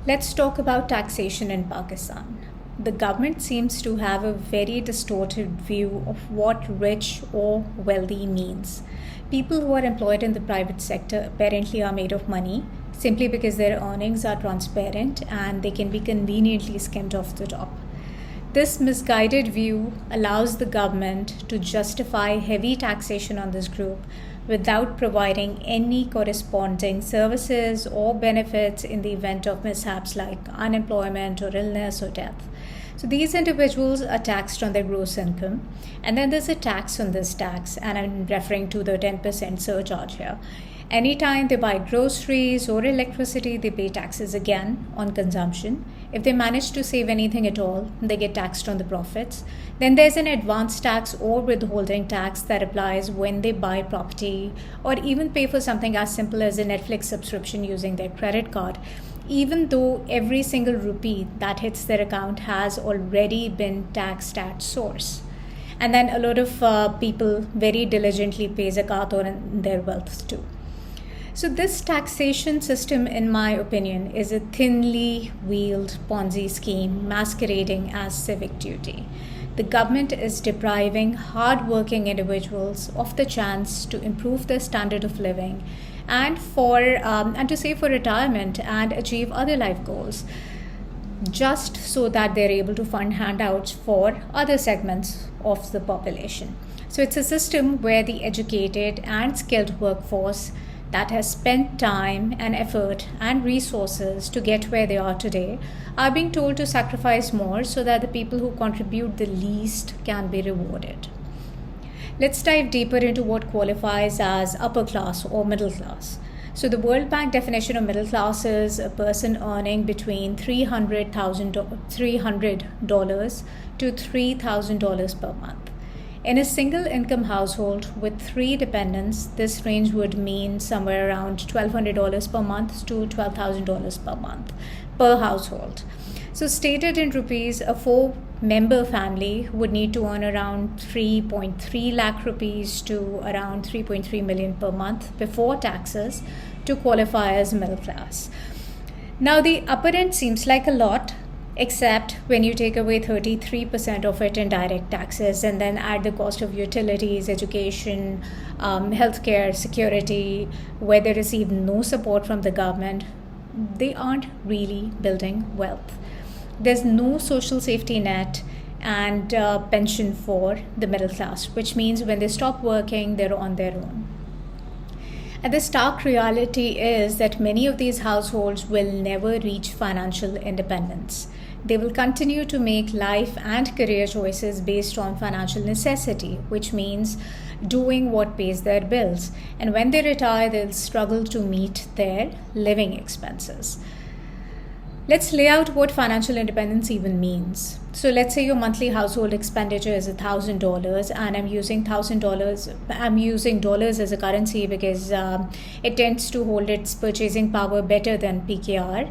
Let's talk about taxation in Pakistan. The government seems to have a very distorted view of what rich or wealthy means. People who are employed in the private sector apparently are made of money simply because their earnings are transparent and they can be conveniently skimmed off the top. This misguided view allows the government to justify heavy taxation on this group without providing any corresponding services or benefits in the event of mishaps like unemployment or illness or death. So these individuals are taxed on their gross income, and then there's a tax on this tax, and I'm referring to the 10% surcharge here. Anytime they buy groceries or electricity, they pay taxes again on consumption. If they manage to save anything at all, they get taxed on the profits. Then there's an advance tax or withholding tax that applies when they buy property or even pay for something as simple as a Netflix subscription using their credit card, even though every single rupee that hits their account has already been taxed at source. And then a lot of people very diligently pay zakat on their wealth too. So this taxation system, in my opinion, is a thinly veiled Ponzi scheme masquerading as civic duty. The government is depriving hardworking individuals of the chance to improve their standard of living and to save for retirement and achieve other life goals, just so that they're able to fund handouts for other segments of the population. So it's a system where the educated and skilled workforce that has spent time and effort and resources to get where they are today are being told to sacrifice more so that the people who contribute the least can be rewarded. Let's dive deeper into what qualifies as upper class or middle class. So the World Bank definition of middle class is a person earning between $300 to $3,000 per month. In a single income household with 3 dependents, this range would mean somewhere around $1,200 per month to $12,000 per month per household. So stated in rupees, a 4-member family would need to earn around 3.3 lakh rupees to around 3.3 million per month before taxes to qualify as middle class. Now the upper end seems like a lot, except when you take away 33% of it in direct taxes and then add the cost of utilities, education, healthcare, security, where they receive no support from the government, they aren't really building wealth. There's no social safety net and pension for the middle class, which means when they stop working, they're on their own. And the stark reality is that many of these households will never reach financial independence. They will continue to make life and career choices based on financial necessity, which means doing what pays their bills. And when they retire, they'll struggle to meet their living expenses. Let's lay out what financial independence even means. So let's say your monthly household expenditure is $1,000, and I'm using dollars as a currency because it tends to hold its purchasing power better than PKR,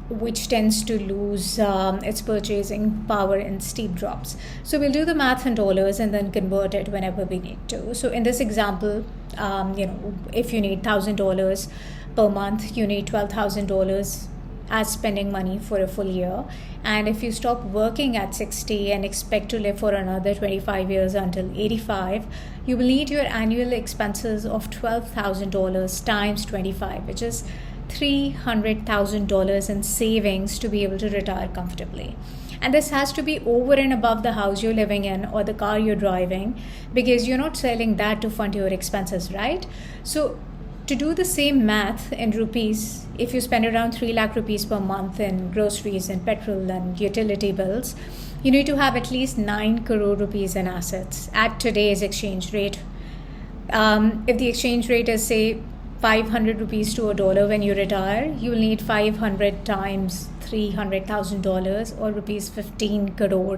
which tends to lose its purchasing power in steep drops. So we'll do the math in dollars and then convert it whenever we need to. So in this example, if you need $1,000 per month, you need $12,000 as spending money for a full year. And if you stop working at 60 and expect to live for another 25 years until 85, you will need your annual expenses of $12,000 times 25, which is $300,000 in savings to be able to retire comfortably. And this has to be over and above the house you're living in or the car you're driving, because you're not selling that to fund your expenses, right? So to do the same math in rupees, if you spend around 3 lakh rupees per month in groceries and petrol and utility bills, you need to have at least 9 crore rupees in assets at today's exchange rate. If the exchange rate is, say, 500 rupees to $1 when you retire, you will need 500 times $300,000 or rupees 15 crore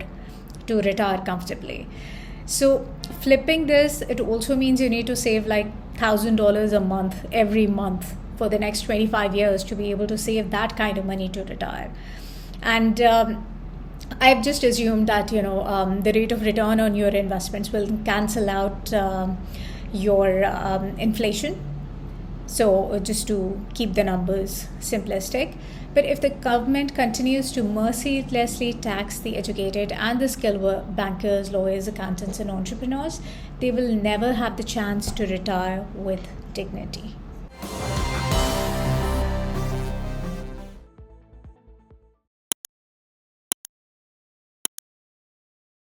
to retire comfortably. So flipping this, it also means you need to save like $1,000 a month every month for the next 25 years to be able to save that kind of money to retire. And I've just assumed that the rate of return on your investments will cancel out your inflation. So, just to keep the numbers simplistic, but if the government continues to mercilessly tax the educated and the skilled bankers, lawyers, accountants, and entrepreneurs, they will never have the chance to retire with dignity.